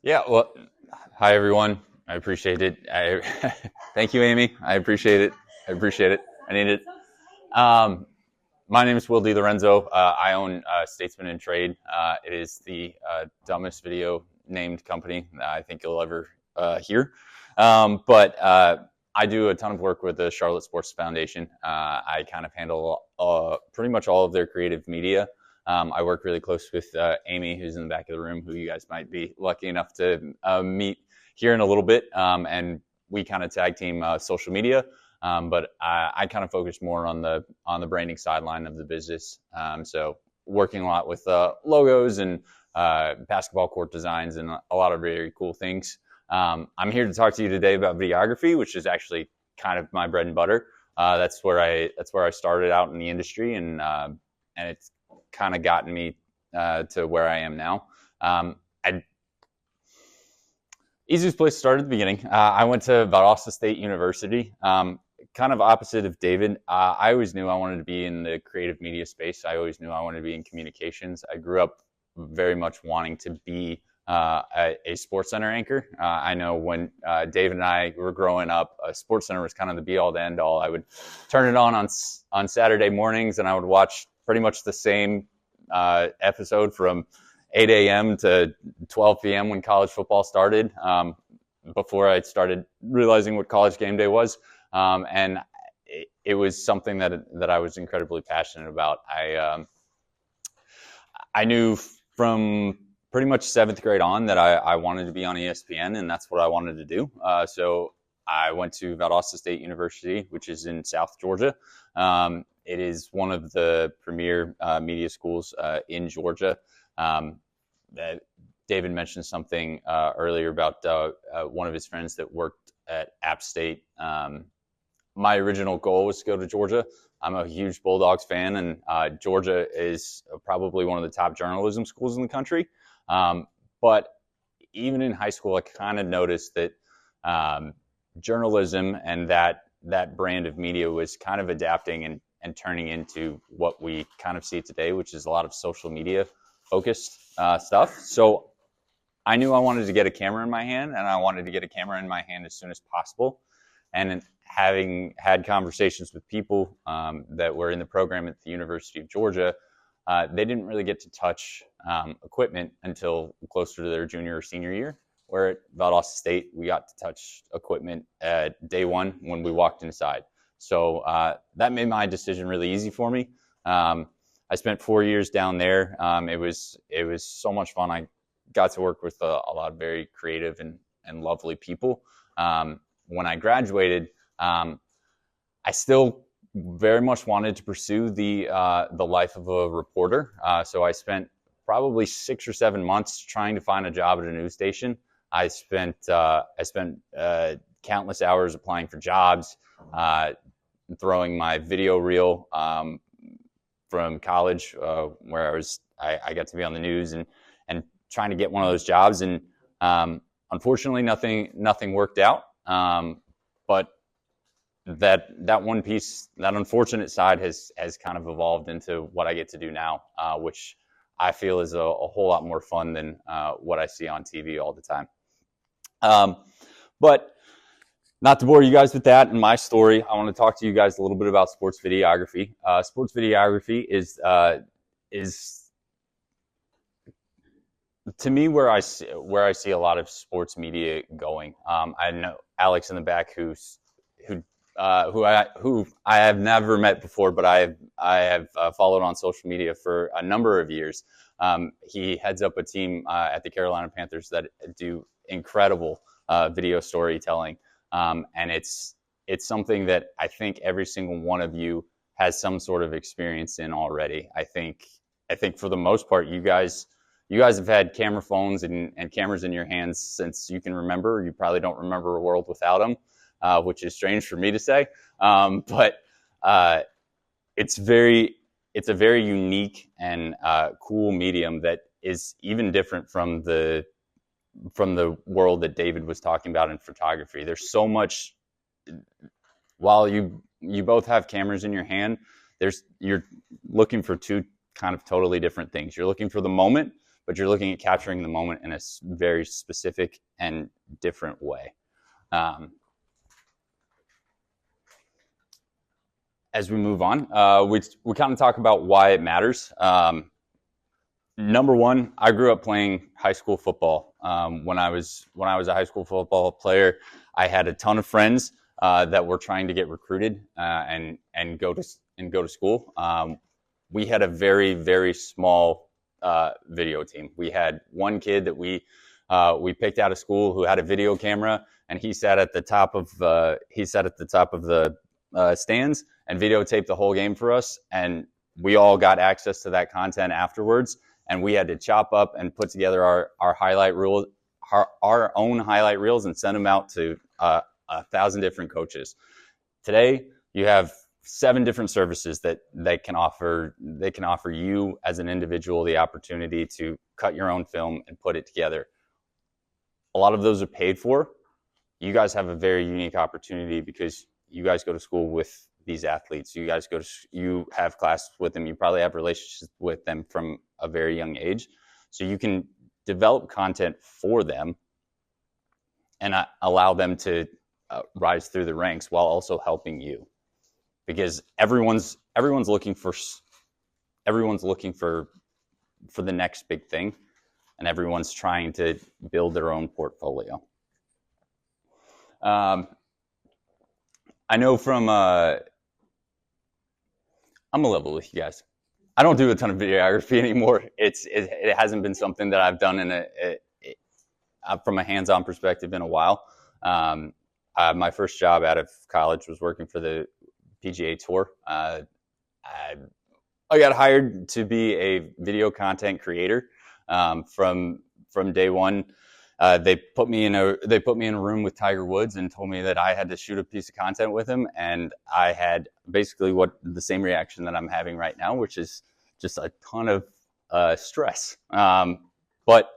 Yeah, well, hi everyone. I appreciate it. Thank you, Amy. I appreciate it. I need it. Um, my name is Will DeLorenzo. I own Statesmen Trade. It is the dumbest video named company that I think you'll ever hear. But I do a ton of work with the Charlotte Sports Foundation. I kind of handle pretty much all of their creative media. I work really close with Amy, who's in the back of the room, who you guys might be lucky enough to meet here in a little bit. And we kind of tag team social media. But I kind of focus more on the branding sideline of the business. So working a lot with logos and basketball court designs and a lot of very cool things. I'm here to talk to you today about videography, which is actually kind of my bread and butter. That's where I started out in the industry, and it's kind of gotten me to where I am now. Easiest place to start at the beginning. I went to Valdosta State University. Kind of opposite of David. I always knew I wanted to be in the creative media space. I always knew I wanted to be in communications. I grew up very much wanting to be a sports center anchor. I know when David and I were growing up, Sports Center was kind of the be-all to end-all. I would turn it on Saturday mornings, and I would watch pretty much the same episode from 8 a.m. to 12 p.m. when college football started, before I started realizing what college game day was. And it was something that I was incredibly passionate about. I knew from pretty much 7th grade on that I wanted to be on ESPN, and that's what I wanted to do. So I went to Valdosta State University, which is in South Georgia. It is one of the premier media schools in Georgia. David mentioned something earlier about one of his friends that worked at App State. My original goal was to go to Georgia. I'm a huge Bulldogs fan, and Georgia is probably one of the top journalism schools in the country. But even in high school, I kind of noticed that journalism and that brand of media was kind of adapting and turning into what we kind of see today, which is a lot of social media focused stuff. So I knew I wanted to get a camera in my hand, and I wanted to get a camera in my hand as soon as possible. And having had conversations with people that were in the program at the University of Georgia, they didn't really get to touch equipment until closer to their junior or senior year. Where at Valdosta State, we got to touch equipment at day one when we walked inside. So that made my decision really easy for me. I spent 4 years down there. It was so much fun. I got to work with a lot of very creative and lovely people. When I graduated, I still very much wanted to pursue the life of a reporter. So I spent probably 6 or 7 months trying to find a job at a news station. I spent countless hours applying for jobs, throwing my video reel from college, where I got to be on the news and trying to get one of those jobs. And unfortunately, nothing worked out. But that one piece, that unfortunate side has kind of evolved into what I get to do now, which I feel is a whole lot more fun than what I see on TV all the time. But not to bore you guys with that and my story, I want to talk to you guys a little bit about sports videography. Sports videography is to me where I see a lot of sports media going. I know Alex in the back who I have never met before, but I have followed on social media for a number of years. He heads up a team at the Carolina Panthers that do incredible video storytelling, and it's something that I think every single one of you has some sort of experience in already. I think for the most part, you guys have had camera phones and cameras in your hands since you can remember. You probably don't remember a world without them. Which is strange for me to say, but it's a very unique and cool medium that is even different from the world that David was talking about in photography. There's so much. While you both have cameras in your hand, you're looking for two kind of totally different things. You're looking for the moment, but you're looking at capturing the moment in a very specific and different way. As we move on, we kind of talk about why it matters. Number one, I grew up playing high school football. When I was a high school football player, I had a ton of friends that were trying to get recruited and go to school. We had a very, very small video team. We had one kid that we picked out of school who had a video camera, and he sat at the top of the stands and videotaped the whole game for us. And we all got access to that content afterwards, and we had to chop up and put together our highlight reel, our own highlight reels, and send them out to 1,000 different coaches. Today, you have 7 different services that they can offer you as an individual the opportunity to cut your own film and put it together. A lot of those are paid for. You guys have a very unique opportunity because you guys go to school with these athletes. You have classes with them. You probably have relationships with them from a very young age. So you can develop content for them and allow them to rise through the ranks while also helping you. Because everyone's looking for the next big thing, and everyone's trying to build their own portfolio. I know from I'm a level with you guys. I don't do a ton of videography anymore. It hasn't been something that I've done from a hands-on perspective in a while. My first job out of college was working for the PGA Tour. I got hired to be a video content creator from day one. They put me in a room with Tiger Woods and told me that I had to shoot a piece of content with him, and I had basically the same reaction that I'm having right now, which is just a ton of stress. But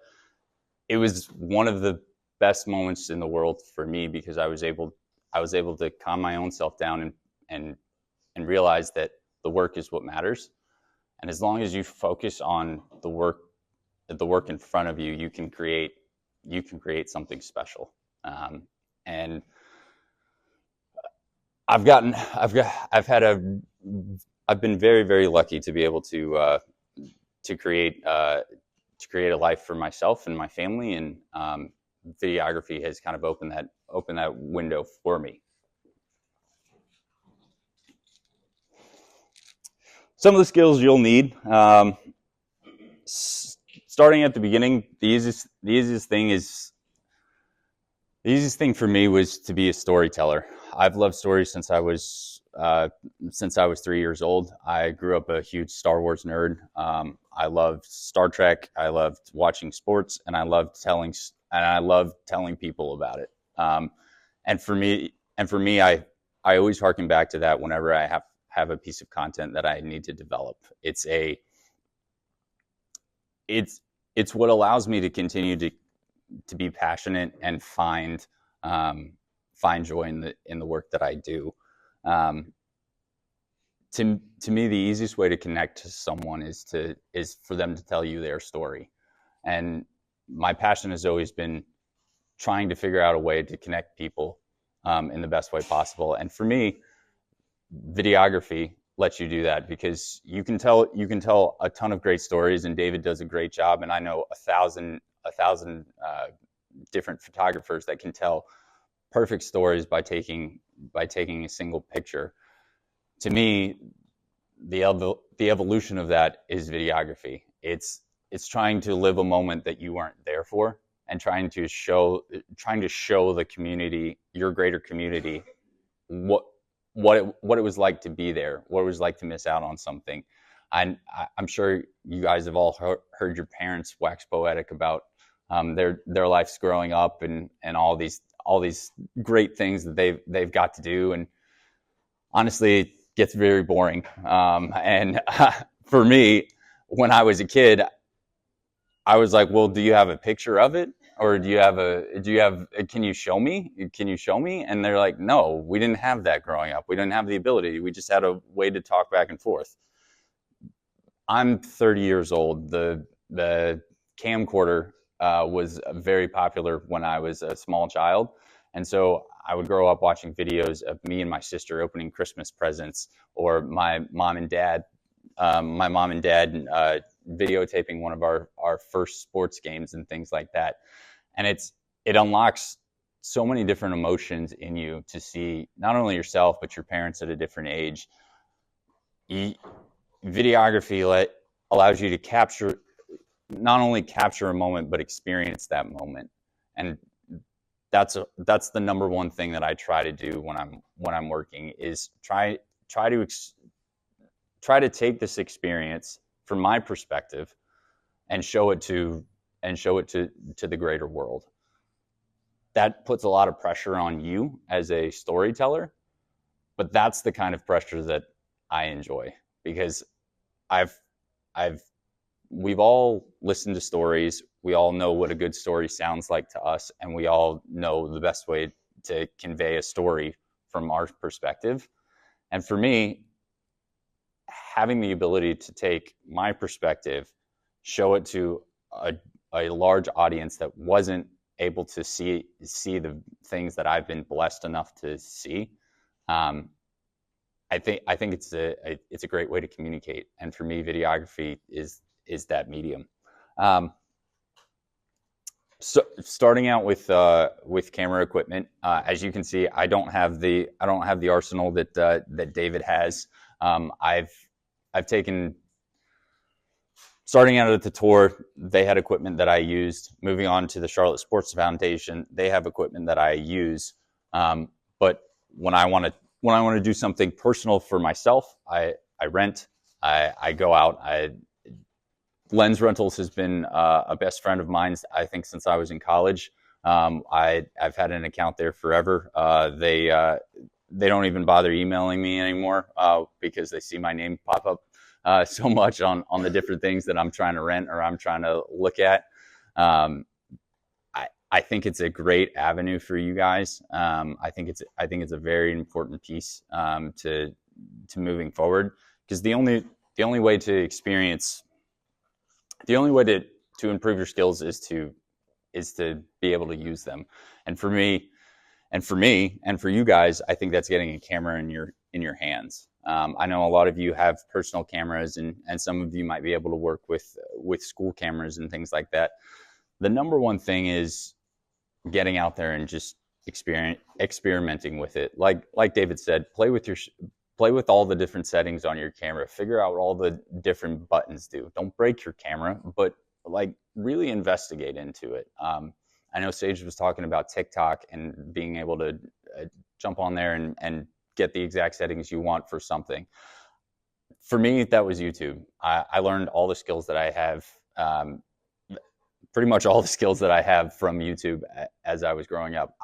it was one of the best moments in the world for me because I was able to calm my own self down and realize that the work is what matters. And as long as you focus on the work in front of you, you can create something special. And I've been very, very lucky to be able to create a life for myself and my family, and videography has kind of opened that window for me. Some of the skills you'll need. Starting at the beginning, the easiest thing for me was to be a storyteller. I've loved stories since I was 3 years old. I grew up a huge Star Wars nerd. I loved Star Trek. I loved watching sports, and I loved telling people about it. And for me, I always harken back to that whenever I have a piece of content that I need to develop. It's what allows me to continue to be passionate and find joy in the work that I do. To me, the easiest way to connect to someone is for them to tell you their story. And my passion has always been trying to figure out a way to connect people in the best way possible. And for me, videography lets you do that because you can tell a ton of great stories, and David does a great job. And I know 1,000 different photographers that can tell perfect stories by taking a single picture. To me, the evolution of that is videography. It's trying to live a moment that you weren't there for, and trying to show the community, your greater community, what it was like to be there, what it was like to miss out on something. I'm sure you guys have all heard your parents wax poetic about their lives growing up and all these great things that they've got to do. And honestly, it gets very boring. For me, when I was a kid, I was like, well, do you have a picture of it? Or can you show me? And they're like, no, we didn't have that growing up. We didn't have the ability. We just had a way to talk back and forth. I'm 30 years old. The camcorder was very popular when I was a small child. And so I would grow up watching videos of me and my sister opening Christmas presents, or my mom and dad videotaping one of our first sports games and things like that. And it unlocks so many different emotions in you to see not only yourself, but your parents at a different age. Videography allows you to not only capture a moment, but experience that moment. And that's the number one thing that I try to do when I'm working, is try to take this experience from my perspective and show it to the greater world. That puts a lot of pressure on you as a storyteller, but that's the kind of pressure that I enjoy, because we've all listened to stories. We all know what a good story sounds like to us, and we all know the best way to convey a story from our perspective. And for me, having the ability to take my perspective, show it to a large audience that wasn't able to see the things that I've been blessed enough to see, I think it's a great way to communicate. And for me, videography is that medium. So starting out with camera equipment, as you can see, I don't have the arsenal that David has. I've taken, starting out at the Tour, they had equipment that I used. Moving on to the Charlotte Sports Foundation, they have equipment that I use. But when I want to do something personal for myself, I rent. I go out. Lens rentals has been a best friend of mine, I think, since I was in college. I've had an account there forever. They don't even bother emailing me anymore because they see my name pop up so much on the different things that I'm trying to rent or I'm trying to look at. I think it's a great avenue for you guys. I think it's a very important piece to moving forward, because the only way to improve your skills is to be able to use them. And for me and for you guys, I think that's getting a camera in your hands. I know a lot of you have personal cameras, and some of you might be able to work with school cameras and things like that. The number one thing is getting out there and just experimenting with it. Like David said, play with all the different settings on your camera. Figure out what all the different buttons do. Don't break your camera, but really investigate into it. I know Sage was talking about TikTok and being able to jump on there and get the exact settings you want for something. For me, that was YouTube. I learned all the skills that I have, pretty much all the skills that I have from YouTube as I was growing up.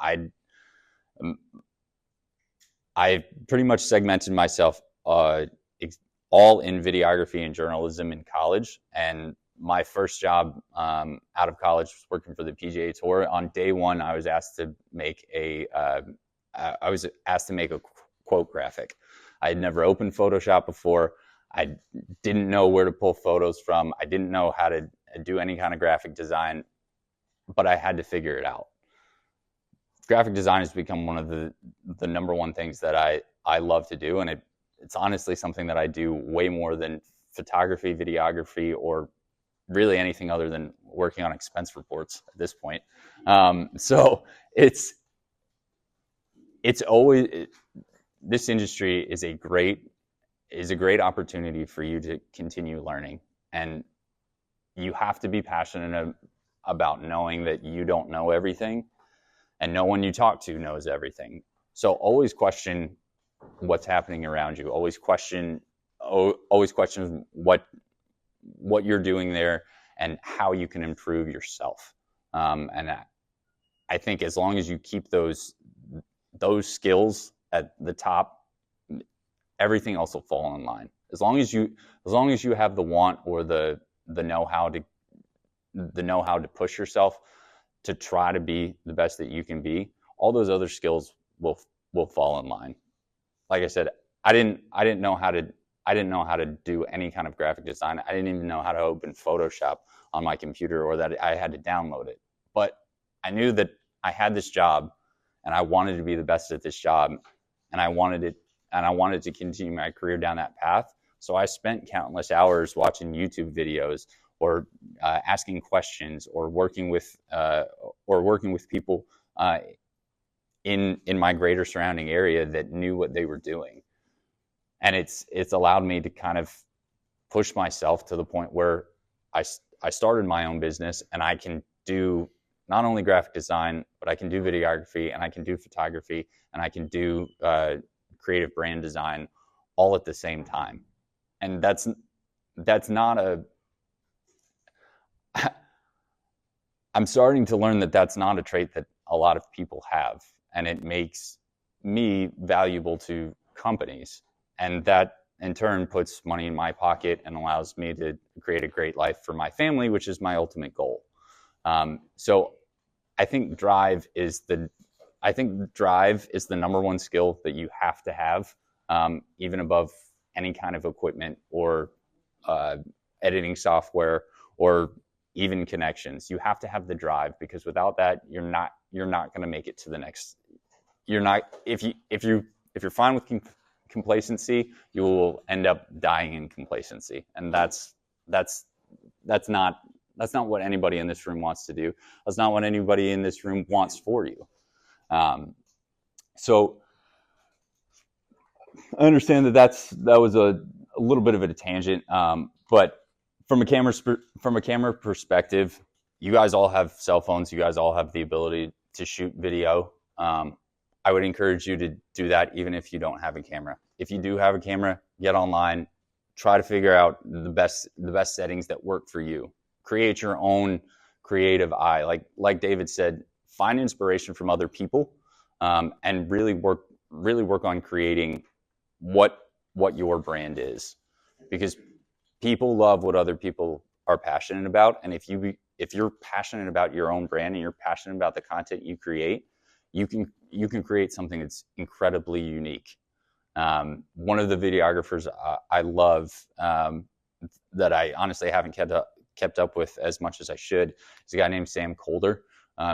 I pretty much segmented myself all in videography and journalism in college. And my first job out of college was working for the PGA Tour. On day one, I was asked to make a quote graphic. I had never opened Photoshop before. I didn't know where to pull photos from. I didn't know how to do any kind of graphic design, but I had to figure it out. Graphic design has become one of the number one things that I love to do, and it's honestly something that I do way more than photography, videography, or really anything other than working on expense reports at this point. So it's always, this industry is a great opportunity for you to continue learning, and you have to be passionate about knowing that you don't know everything, and no one you talk to knows everything. So always question what's happening around you. Always question what you're doing there and how you can improve yourself. And I think as long as you keep those skills at the top, everything else will fall in line. As long as you have the want or the know-how to push yourself to try to be the best that you can be, all those other skills will fall in line. Like I said, I didn't know how I didn't know how to do any kind of graphic design. I didn't even know how to open Photoshop on my computer, or that I had to download it. But I knew that I had this job and I wanted to be the best at this job, and I wanted to continue my career down that path. So I spent countless hours watching YouTube videos, or asking questions, or working with people in my greater surrounding area that knew what they were doing. And it's allowed me to kind of push myself to the point where I started my own business, and I can do not only graphic design, but I can do videography, and I can do photography, and I can do creative brand design all at the same time. And that's not a I'm starting to learn that that's not a trait that a lot of people have, and it makes me valuable to companies, and that in turn puts money in my pocket and allows me to create a great life for my family, which is my ultimate goal. So I think drive is the number one skill that you have to have, even above any kind of equipment or editing software or even connections. You have to have the drive, because without that, you're not going to make it to the next. You're not, if you're fine with complacency, you will end up dying in complacency, and that's not what anybody in this room wants to do. That's not what anybody in this room wants for you. So I understand that was a little bit of a tangent, but from a camera perspective, you guys all have cell phones. You guys all have the ability to shoot video. I would encourage you to do that even if you don't have a camera. If you do have a camera, get online, try to figure out the best settings that work for you. Create your own creative eye. Like David said, find inspiration from other people, and really work on creating what your brand is, because people love what other people are passionate about. And if you're passionate about your own brand and you're passionate about the content you create, you can create something that's incredibly unique. One of the videographers I love, that I honestly haven't kept up with as much as I should, is a guy named Sam Colder.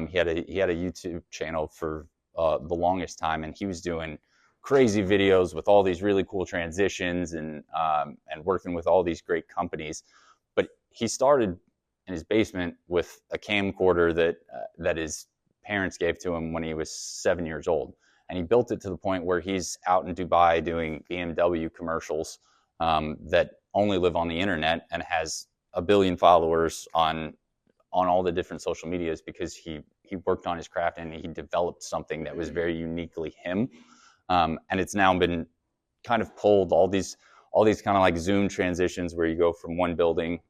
He had a YouTube channel for the longest time, and he was doing crazy videos with all these really cool transitions and working with all these great companies. But he started in his basement with a camcorder that his parents gave to him when he was 7 years old. And he built it to the point where he's out in Dubai doing BMW commercials that only live on the internet, and has 1 billion followers on all the different social medias, because he worked on his craft and he developed something that was very uniquely him. And it's now been kind of pulled all these kind of like Zoom transitions, where you go from one building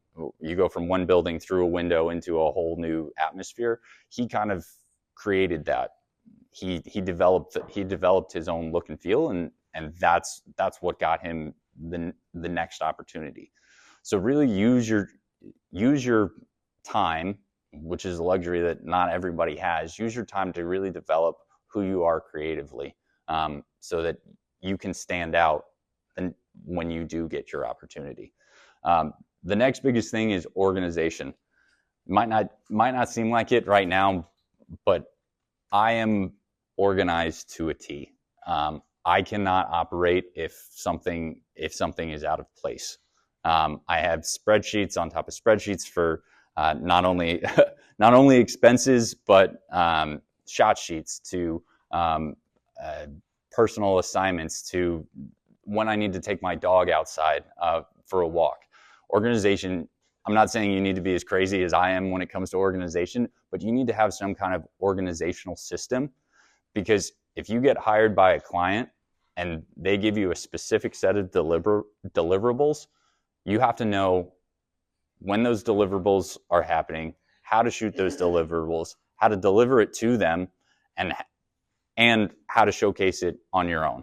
through a window into a whole new atmosphere. He kind of created that. He developed his own look and feel, and that's what got him the next opportunity. So really use your time, which is a luxury that not everybody has. Use your time to really develop who you are creatively, so that you can stand out when you do get your opportunity. The next biggest thing is organization. Might not seem like it right now, but I am organized to a T. I cannot operate if something is out of place. I have spreadsheets on top of spreadsheets for not only expenses, but shot sheets, to personal assignments, to when I need to take my dog outside for a walk. Organization, I'm not saying you need to be as crazy as I am when it comes to organization, but you need to have some kind of organizational system, because if you get hired by a client and they give you a specific set of deliverables, you have to know when those deliverables are happening, how to shoot those deliverables, how to deliver it to them, and how to showcase it on your own.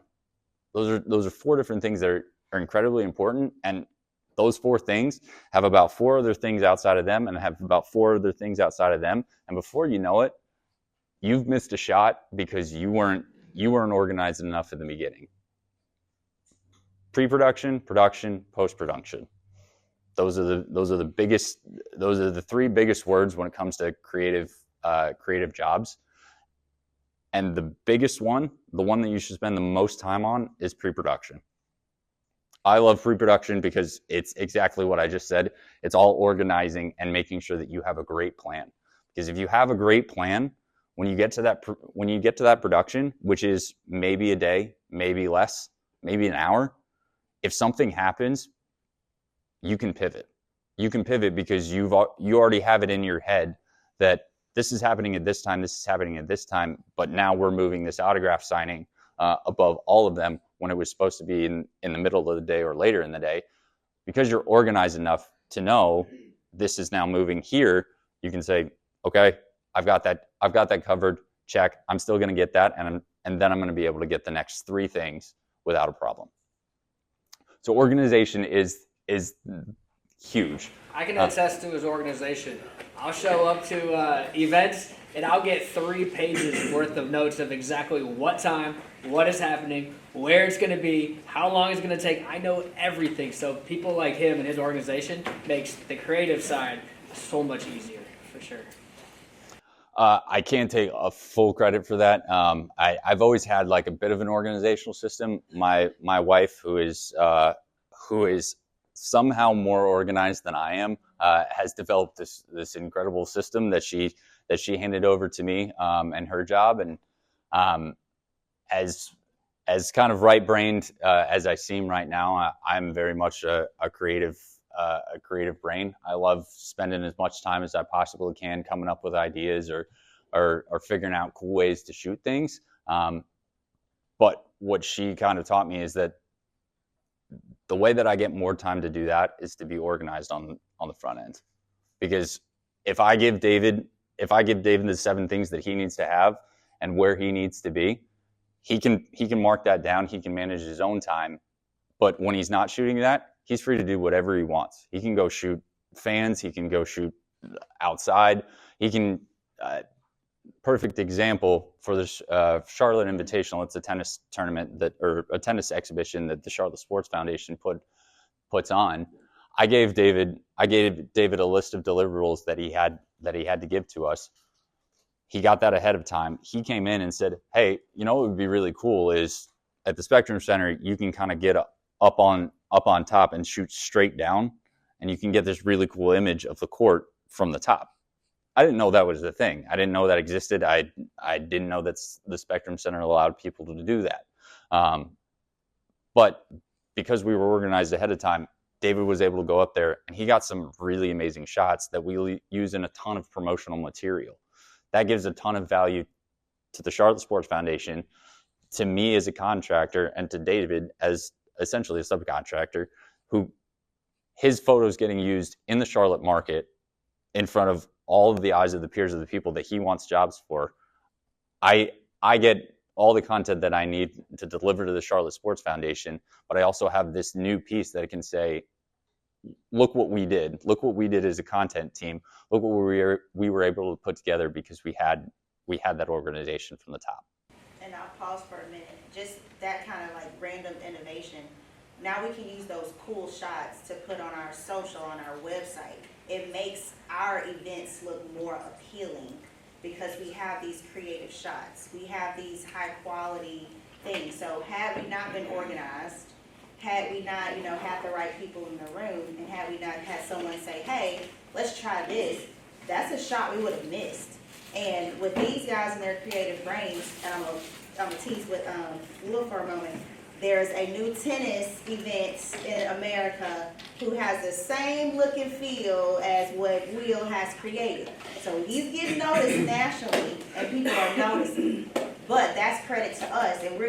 Those are 4 different things that are incredibly important, and those 4 things have about 4 other things outside of them, and have about 4 other things outside of them, and before you know it, you've missed a shot because you weren't organized enough in the beginning. pre-production, production, post-production. Those are the three biggest words when it comes to creative jobs. And the biggest one, the one that you should spend the most time on, is pre-production. I love pre-production because it's exactly what I just said. It's all organizing and making sure that you have a great plan. Because if you have a great plan, when you get to that production, which is maybe a day, maybe less, maybe an hour, if something happens, you can pivot. You can pivot because you already have it in your head that this is happening at this time, this is happening at this time, but now we're moving this autograph signing above all of them when it was supposed to be in the middle of the day or later in the day. Because you're organized enough to know this is now moving here, you can say, okay, I've got that covered, check. I'm still going to get that, and then I'm going to be able to get the next three things without a problem. So organization is huge. I can attest to his organization. I'll show up to events and I'll get 3 pages worth of notes of exactly what time, what is happening, where it's going to be, how long it's going to take. I know everything. So people like him and his organization makes the creative side so much easier, for sure. I can't take a full credit for that. I've always had like a bit of an organizational system. My wife, who is somehow more organized than I am, has developed this incredible system that she handed over to me and her job. And as kind of right-brained as I seem right now, I'm very much a creative brain. I love spending as much time as I possibly can coming up with ideas or figuring out cool ways to shoot things. But what she kind of taught me is that the way that I get more time to do that is to be organized on the front end. Because if I give David the 7 things that he needs to have and where he needs to be, he can mark that down. He can manage his own time. But when he's not shooting that, he's free to do whatever he wants. He can go shoot fans. He can go shoot outside. He can, perfect example for the Charlotte Invitational. It's a tennis tournament or a tennis exhibition that the Charlotte Sports Foundation puts on. I gave David a list of deliverables that he had to give to us. He got that ahead of time. He came in and said, hey, you know what would be really cool is at the Spectrum Center, you can kind of get up on top and shoot straight down, and you can get this really cool image of the court from the top. I didn't know that was the thing. I didn't know that existed. I didn't know that the Spectrum Center allowed people to do that. But because we were organized ahead of time, David was able to go up there, and he got some really amazing shots that we use in a ton of promotional material. That gives a ton of value to the Charlotte Sports Foundation, to me as a contractor, and to David as essentially a subcontractor, who his photos getting used in the Charlotte market in front of all of the eyes of the peers of the people that he wants jobs for. I get all the content that I need to deliver to the Charlotte Sports Foundation, but I also have this new piece that can say, look what we did. Look what we did as a content team. Look what we were able to put together because we had that organization from the top. And I'll pause for a minute. Just that kind of like random innovation. Now we can use those cool shots to put on our social, on our website. It makes our events look more appealing because we have these creative shots. We have these high quality things. So had we not been organized, had we not, had the right people in the room, and had we not had someone say, hey, let's try this, that's a shot we would have missed. And with these guys and their creative brains, and I'm gonna tease with Will for a moment, there's a new tennis event in America who has the same look and feel as what Will has created. So he's getting noticed nationally, and people are noticing. But that's credit to us, and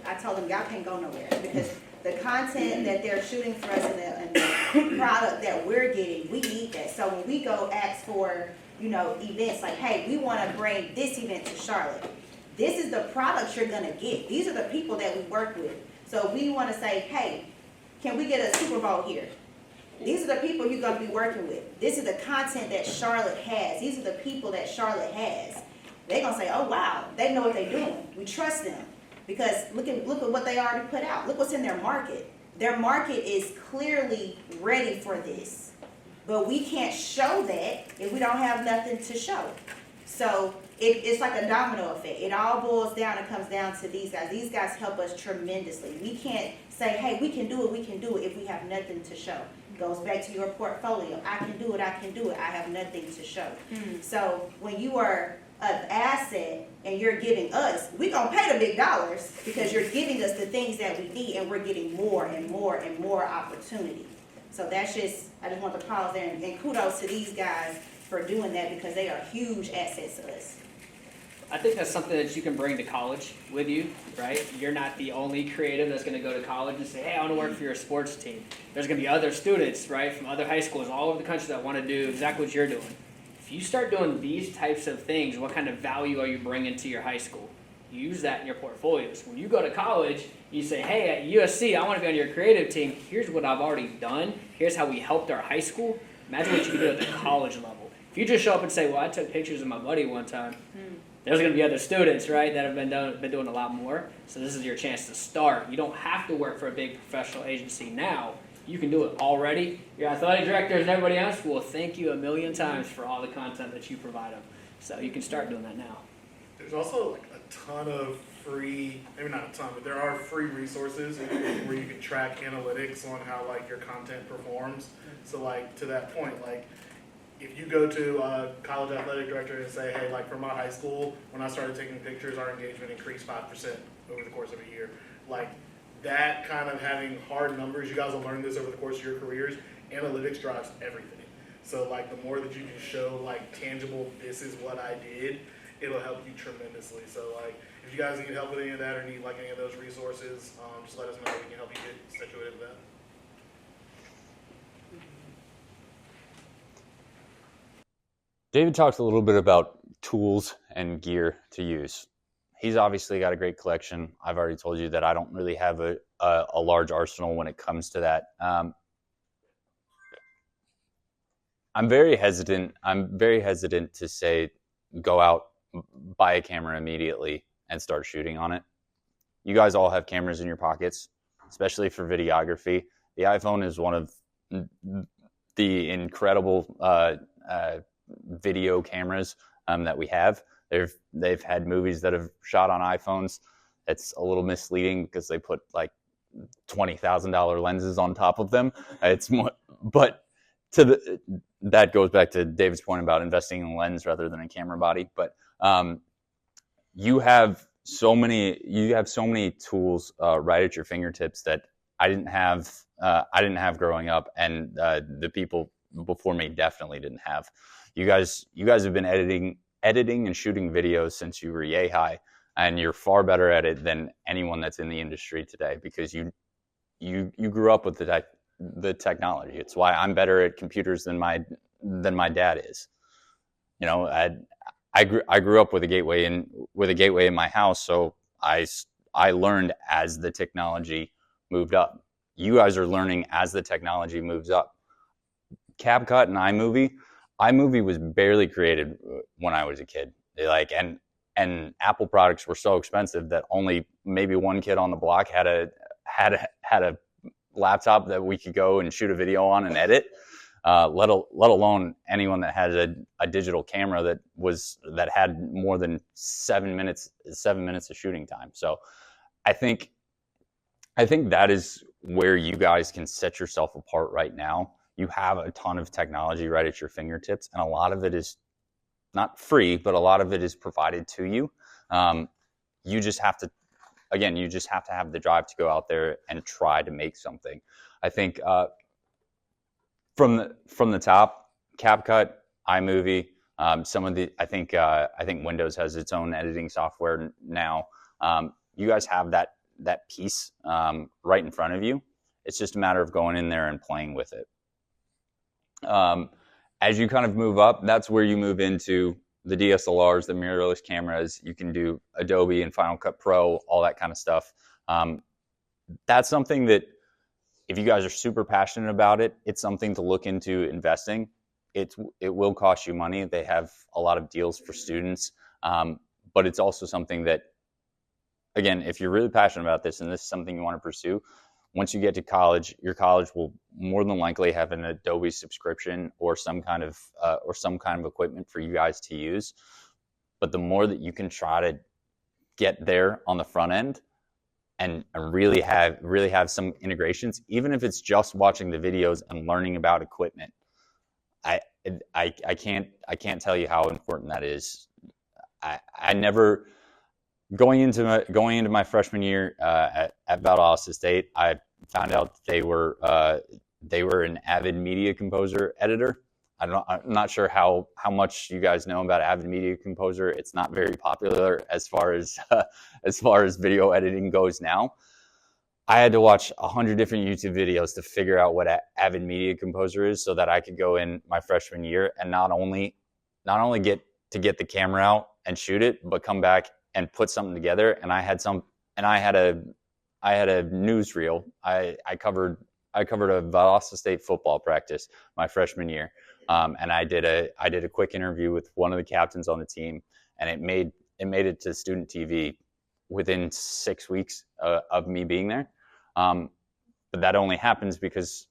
I told them, y'all can't go nowhere, because the content that they're shooting for us and the product that we're getting, we need that. So when we go ask for, events like, hey, we want to bring this event to Charlotte. This is the products you're going to get. These are the people that we work with. So we want to say, hey, can we get a Super Bowl here? These are the people you're going to be working with. This is the content that Charlotte has. These are the people that Charlotte has. They're going to say, oh, wow, they know what they're doing. We trust them. Because look at what they already put out. Look what's in their market. their market is clearly ready for this. But we can't show that if we don't have nothing to show. So it's like a domino effect. It all boils down and comes down to these guys. These guys help us tremendously. We can't say, hey, we can do it if we have nothing to show. Goes back to your portfolio. I can do it, I have nothing to show. So when you are an asset and you're giving us, we're gonna pay the big dollars because you're giving us the things that we need, and we're getting more and more and more opportunity. So that's just, I just want to pause there and kudos to these guys for doing that, because they are huge assets to us. I think that's something that you can bring to college with you, right? You're not the only creative that's going to go to college and say, hey, I want to work for your sports team. There's going to be other students, right, from other high schools all over the country that want to do exactly what you're doing. If you start doing these types of things, what kind of value are you bringing to your high school? Use that in your portfolios. When you go to college, you say, hey, at USC, I want to be on your creative team. Here's what I've already done. Here's how we helped our high school. Imagine what you can do at the college level. If you just show up and say, well, I took pictures of my buddy one time, there's going to be other students, right, that have been doing a lot more. So this is your chance to start. You don't have to work for a big professional agency now. You can do it already. Your athletic directors and everybody else will thank you a million times for all the content that you provide them. So you can start doing that now. There's also like a ton of free, maybe not a ton, but there are free resources where you can track analytics on how like your content performs. So like to that point, like if you go to a college athletic director and say, hey, like for my high school, when I started taking pictures, our engagement increased 5% over the course of a year. Like that kind of having hard numbers, you guys will learn this over the course of your careers, analytics drives everything. So like the more that you can show like tangible, this is what I did, it'll help you tremendously. So like if you guys need help with any of that or need like any of those resources, just let us know. We can help you get situated with that. David talked a little bit about tools and gear to use. He's obviously got a great collection. I've already told you that I don't really have a large arsenal when it comes to that. I'm very hesitant to say go out, buy a camera immediately and start shooting on it. You guys all have cameras in your pockets, especially for videography. The iPhone is one of the incredible video cameras that we have. They've had movies that have shot on iPhones. It's a little misleading because they put like $20,000 lenses on top of them. It's more, but that goes back to David's point about investing in a lens rather than a camera body. But you have so many tools right at your fingertips that I didn't have growing up, and the people before me definitely didn't have. You guys have been editing and shooting videos since you were yay high, and you're far better at it than anyone that's in the industry today because you grew up with the technology. It's why I'm better at computers than my dad is. You know, I grew up with a gateway in my house, so I learned as the technology moved up. You guys are learning as the technology moves up. CapCut and iMovie was barely created when I was a kid. And Apple products were so expensive that only maybe one kid on the block had a laptop that we could go and shoot a video on and edit. Let alone anyone that had a digital camera that had more than 7 minutes of shooting time. So I think that is where you guys can set yourself apart right now. You have a ton of technology right at your fingertips, and a lot of it is not free, but a lot of it is provided to you. You just have to have the drive to go out there and try to make something. I think from the top, CapCut, iMovie, I think Windows has its own editing software now. You guys have that piece right in front of you. It's just a matter of going in there and playing with it. As you kind of move up, that's where you move into the DSLRs, the mirrorless cameras. You can do Adobe and Final Cut Pro, all that kind of stuff. That's something that if you guys are super passionate about it, it's something to look into investing. It will cost you money. They have a lot of deals for students, but it's also something that, again, if you're really passionate about this and this is something you want to pursue, once you get to college, your college will more than likely have an Adobe subscription or some kind of equipment for you guys to use. But the more that you can try to get there on the front end and really have some integrations, even if it's just watching the videos and learning about equipment, I can't tell you how important that is. I never going into my freshman year at Valdosta State, I found out they were an avid media composer editor. I'm not sure how much you guys know about Avid Media Composer. It's not very popular as far as video editing goes now. I had to watch 100 different YouTube videos to figure out what Avid Media Composer is, so that I could go in my freshman year and not only get the camera out and shoot it, but come back and put something together. And I had a newsreel. I covered a Valdosta State football practice my freshman year. And I did a quick interview with one of the captains on the team, and it made it to student TV within 6 weeks of me being there. But that only happens because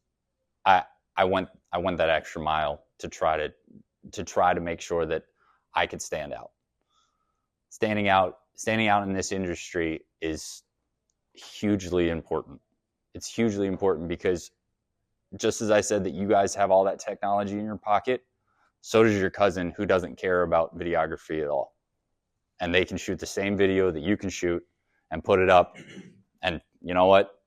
I went that extra mile to try to make sure that I could stand out. Standing out in this industry is hugely important. It's hugely important because, just as I said that you guys have all that technology in your pocket, so does your cousin who doesn't care about videography at all. And they can shoot the same video that you can shoot and put it up. And you know what?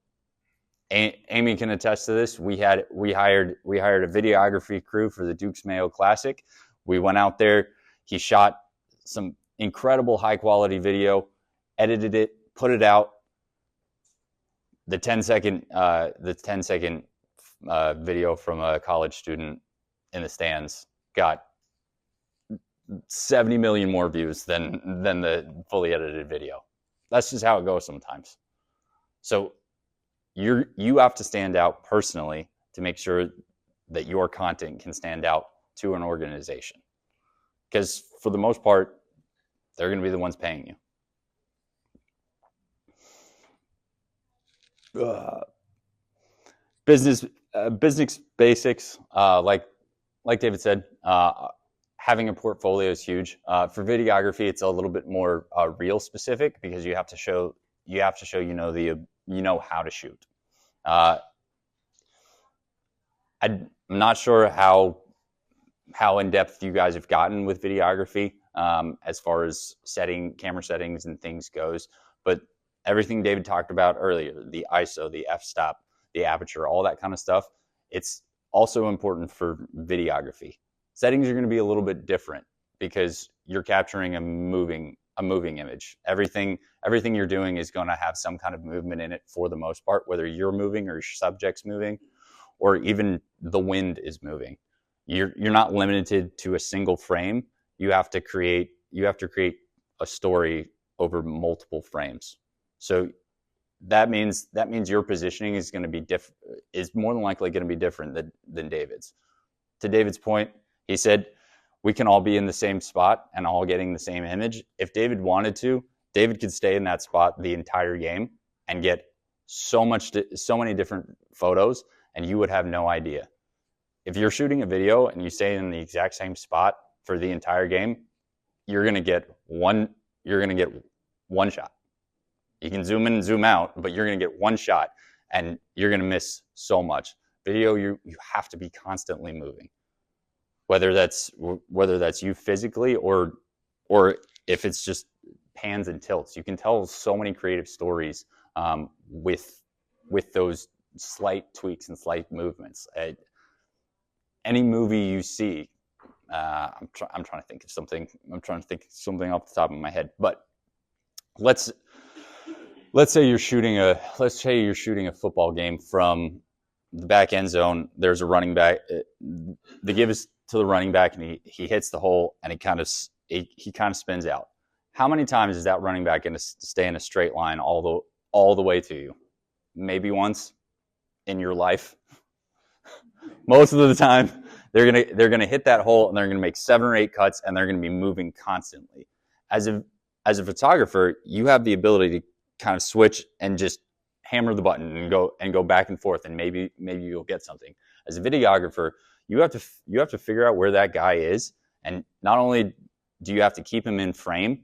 Amy can attest to this. We hired a videography crew for the Dukes Mayo Classic. We went out there. He shot some incredible high quality video, edited it, put it out. The 10-second video from a college student in the stands got 70 million more views than the fully edited video. That's just how it goes sometimes. So you have to stand out personally to make sure that your content can stand out to an organization, because for the most part, they're going to be the ones paying you. Business basics, like David said, having a portfolio is huge. For videography, it's a little bit more reel specific, because you have to show you know how to shoot. I'm not sure how in depth you guys have gotten with videography as far as camera settings and things goes, but everything David talked about earlier, the ISO, the f-stop, the aperture, all that kind of stuff, it's also important for videography. Settings are going to be a little bit different because you're capturing a moving image. Everything you're doing is going to have some kind of movement in it for the most part, whether you're moving or your subject's moving, or even the wind is moving. You're not limited to a single frame. You have to create a story over multiple frames. So that means your positioning is going to be is more than likely going to be different than David's. To David's point, he said we can all be in the same spot and all getting the same image. If David wanted to, David could stay in that spot the entire game and get so many different photos, and you would have no idea. If you're shooting a video and you stay in the exact same spot for the entire game, you're going to get one shot. You can zoom in and zoom out, but you're going to get one shot and you're going to miss so much. Video, you have to be constantly moving. Whether that's you physically or if it's just pans and tilts. You can tell so many creative stories with those slight tweaks and slight movements. Any movie you see, I'm trying to think of something. I'm trying to think of something off the top of my head. But let's say you're shooting a football game from the back end zone. There's a running back. The give is to the running back, and he hits the hole, and he kind of spins out. How many times is that running back going to stay in a straight line all the way to you? Maybe once in your life. Most of the time, they're gonna hit that hole, and they're gonna make 7 or 8 cuts, and they're gonna be moving constantly. As a photographer, you have the ability to kind of switch and just hammer the button and go back and forth, and maybe you'll get something. As a videographer, you have to figure out where that guy is, and not only do you have to keep him in frame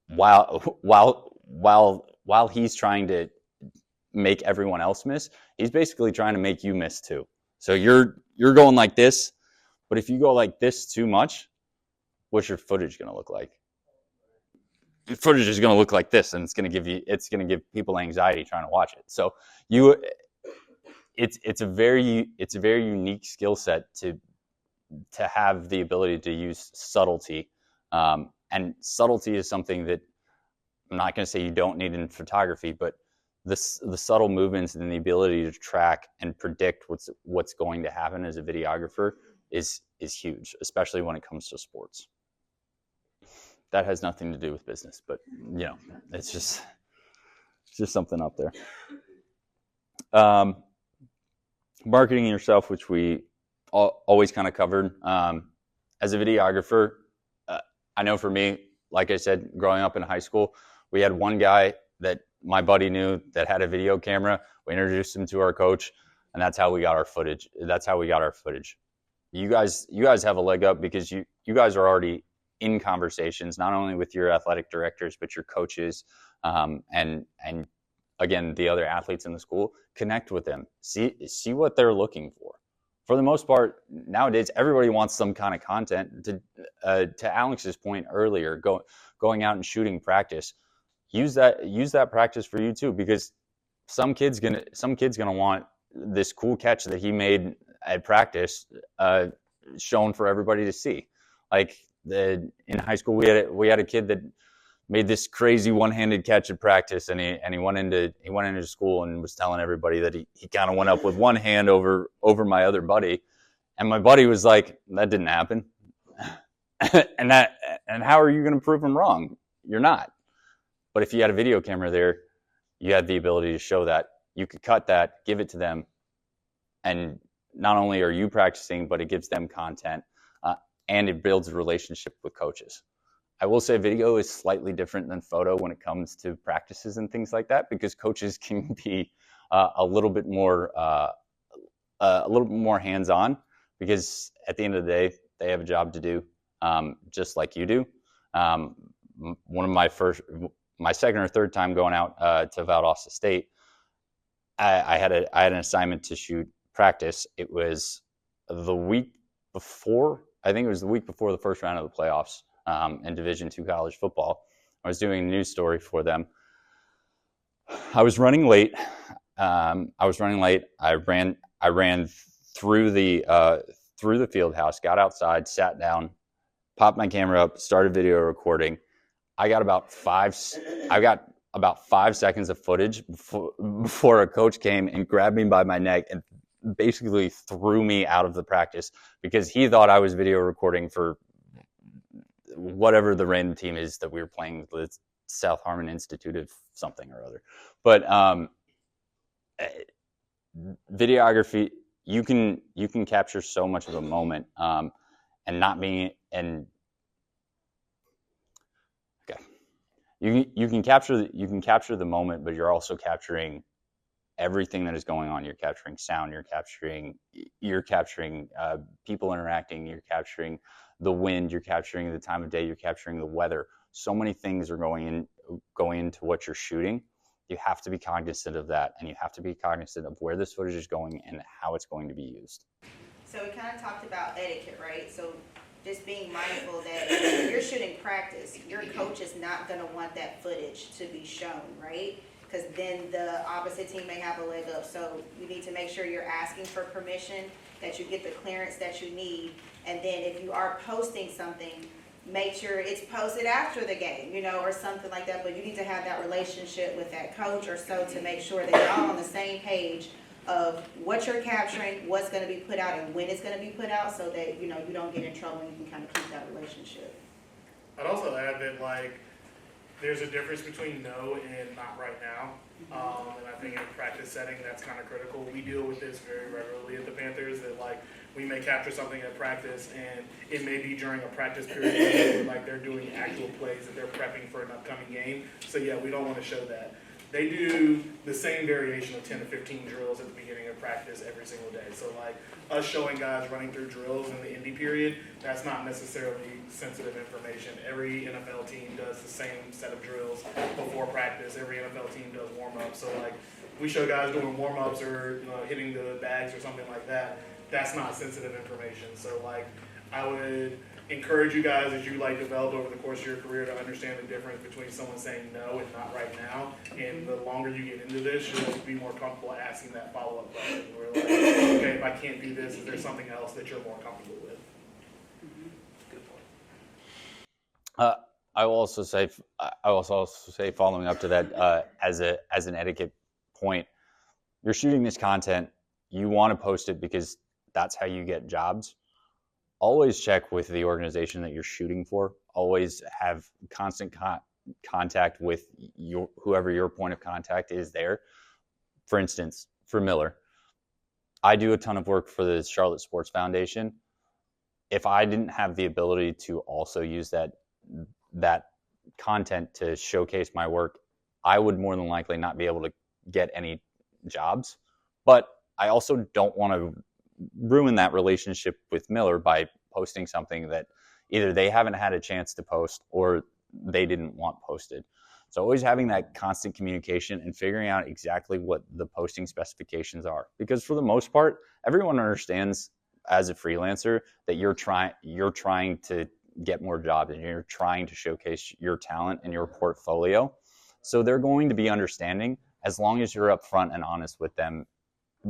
while he's trying to make everyone else miss, he's basically trying to make you miss too. So you're going like this, but if you go like this too much, what's your footage going to look like? Your footage is going to look like this, and it's going to give people anxiety trying to watch it. So it's a very unique skill set to have the ability to use subtlety, and subtlety is something that I'm not going to say you don't need in photography, but the subtle movements and the ability to track and predict what's going to happen as a videographer is huge, especially when it comes to sports. That has nothing to do with business, but it's just something up there. Marketing yourself, which we always kind of covered. As a videographer, I know for me, like I said, growing up in high school, we had one guy that my buddy knew that had a video camera. We introduced him to our coach, and that's how we got our footage. You guys have a leg up because you guys are already in conversations, not only with your athletic directors, but your coaches, and again, the other athletes in the school. Connect with them. See what they're looking for. For the most part, nowadays, everybody wants some kind of content. To Alex's point earlier, going out and shooting practice, use that practice for you too, because some kid's gonna want this cool catch that he made at practice shown for everybody to see. Like in high school, we had a kid that made this crazy one-handed catch at practice, and he went into school and was telling everybody that he kind of went up with one hand over my other buddy, and my buddy was like, "That didn't happen," and how are you going to prove him wrong? You're not. But if you had a video camera there, you had the ability to show that. You could cut that, give it to them, and not only are you practicing, but it gives them content, and it builds a relationship with coaches. I will say video is slightly different than photo when it comes to practices and things like that, because coaches can be a little bit more hands-on, because at the end of the day, they have a job to do, just like you do. One of my second or third time going out to Valdosta State, I had an assignment to shoot practice. It was the week before, I think it was the week before the first round of the playoffs. In Division II college football. I was doing a news story for them. I was running late. I ran through the field house, got outside, sat down, popped my camera up, started video recording. I got about 5 seconds of footage before a coach came and grabbed me by my neck and basically threw me out of the practice, because he thought I was video recording for whatever the random team is that we were playing, the South Harmon Institute of something or other. But videography, you can capture so much of a moment, and not being okay. You can capture the moment, but you're also capturing everything that is going on. You're capturing sound. You're capturing people interacting. You're capturing the wind, you're capturing the time of day, you're capturing the weather. So many things are going into what you're shooting. You have to be cognizant of that, and you have to be cognizant of where this footage is going and how it's going to be used. So we kind of talked about etiquette, right? So just being mindful that if you're shooting practice, your coach is not going to want that footage to be shown, right? Because then the opposite team may have a leg up. So you need to make sure you're asking for permission, that you get the clearance that you need. And then if you are posting something, make sure it's posted after the game, or something like that. But you need to have that relationship with that coach or so to make sure that you're all on the same page of what you're capturing, what's going to be put out, and when it's going to be put out, so that you don't get in trouble and you can kind of keep that relationship. I'd also add that there's a difference between no and not right now. And I think in a practice setting, that's kind of critical. We deal with this very regularly at the Panthers, that we may capture something at practice, and it may be during a practice period where they're doing actual plays that they're prepping for an upcoming game. So yeah, we don't want to show that. they do the same variation of 10 to 15 drills at the beginning of practice every single day. So like us showing guys running through drills in the indie period, that's not necessarily sensitive information. Every NFL team does the same set of drills before practice. Every NFL team does warm-ups. So like we show guys doing warm-ups or hitting the bags or something like that, that's not sensitive information. So like I would encourage you guys as you like develop over the course of your career to understand the difference between someone saying no and not right now. And the longer you get into this, you'll be more comfortable asking that follow-up question. Where like, okay, if I can't do this, is there something else that you're more comfortable with? Good point. I will also say, following up to that, as an etiquette point, you're shooting this content, you want to post it because that's how you get jobs. Always check with the organization that you're shooting for. Always have constant contact with whoever your point of contact is there. For instance, for Miller, I do a ton of work for the Charlotte Sports Foundation. If I didn't have the ability to also use that content to showcase my work, I would more than likely not be able to get any jobs. But I also don't want to ruin that relationship with Miller by posting something that either they haven't had a chance to post or they didn't want posted. So always having that constant communication and figuring out exactly what the posting specifications are. Because for the most part, everyone understands as a freelancer that you're trying to get more jobs and you're trying to showcase your talent and your portfolio. So they're going to be understanding as long as you're upfront and honest with them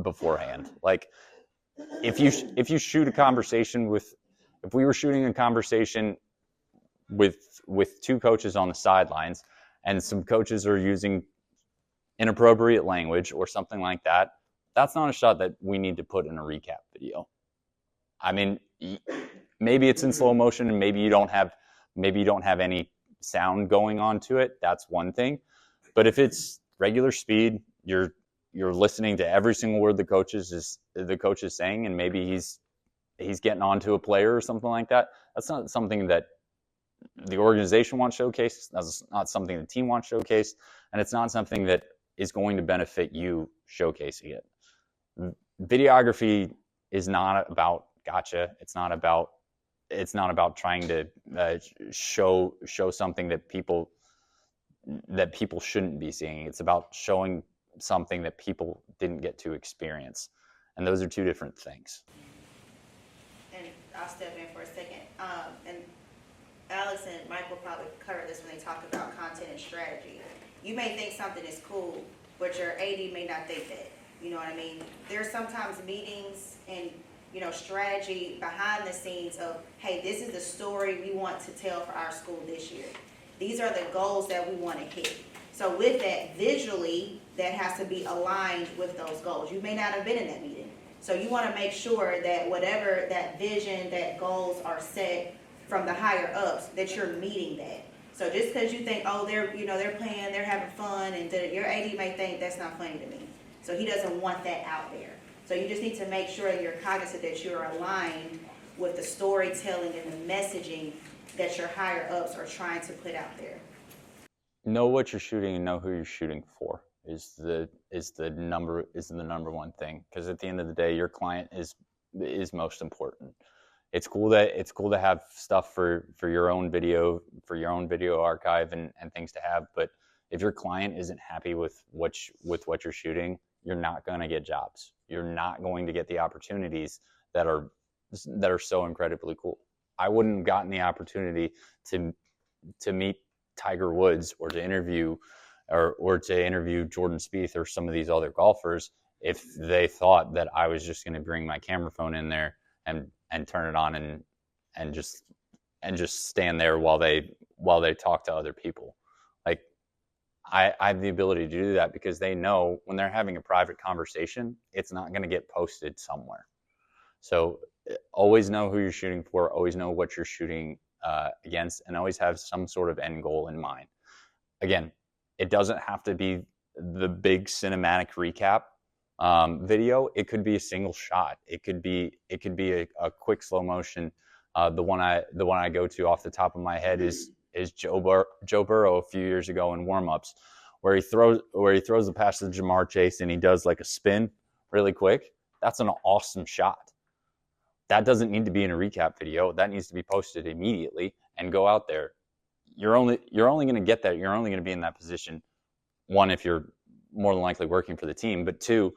beforehand. Like if you shoot a conversation if we were shooting a conversation with two coaches on the sidelines and some coaches are using inappropriate language or something like that, that's not a shot that we need to put in a recap video. I mean, maybe it's in slow motion and maybe you don't have any sound going on to it. That's one thing. But if it's regular speed, you're listening to every single word the coach is saying, and maybe he's getting onto a player or something like that. That's not something that the organization wants showcased. That's not something the team wants showcased, and it's not something that is going to benefit you showcasing it. Videography is not about gotcha. It's not about trying to show something that people shouldn't be seeing. It's about showing something that people didn't get to experience, and those are two different things. And I'll step in for a second. And Alex and Mike will probably cover this when they talk about content and strategy. You may think something is cool, but your AD may not think that. You know what I mean? There's sometimes meetings and strategy behind the scenes of, hey, this is the story we want to tell for our school this year. These are the goals that we want to hit. So with that, visually, that has to be aligned with those goals. You may not have been in that meeting. So you want to make sure that whatever that vision, that goals are set from the higher ups, that you're meeting that. So just because you think, oh, they're playing, they're having fun, and your AD may think that's not funny to me. So he doesn't want that out there. So you just need to make sure that you're cognizant that you're aligned with the storytelling and the messaging that your higher ups are trying to put out there. Know what you're shooting and know who you're shooting for is the number one thing, because at the end of the day, your client is most important. It's cool to have stuff for your own video archive and things to have, but if your client isn't happy with what you're shooting, you're not going to get jobs. You're not going to get the opportunities that are so incredibly cool. I wouldn't have gotten the opportunity to meet Tiger Woods or to interview Jordan Spieth or some of these other golfers if they thought that I was just going to bring my camera phone in there and turn it on and just stand there while they talk to other people. Like I have the ability to do that because they know when they're having a private conversation, it's not going to get posted somewhere. So always know who you're shooting for, always know what you're shooting against, and always have some sort of end goal in mind. Again, it doesn't have to be the big cinematic recap video. It could be a single shot. It could be a quick slow motion. The one I go to off the top of my head is Joe Burrow a few years ago in warm-ups, where he throws the pass to Jamar Chase and he does like a spin really quick. That's an awesome shot. That doesn't need to be in a recap video. That needs to be posted immediately and go out there. You're only going to get that. You're only going to be in that position, one, if you're more than likely working for the team, but two,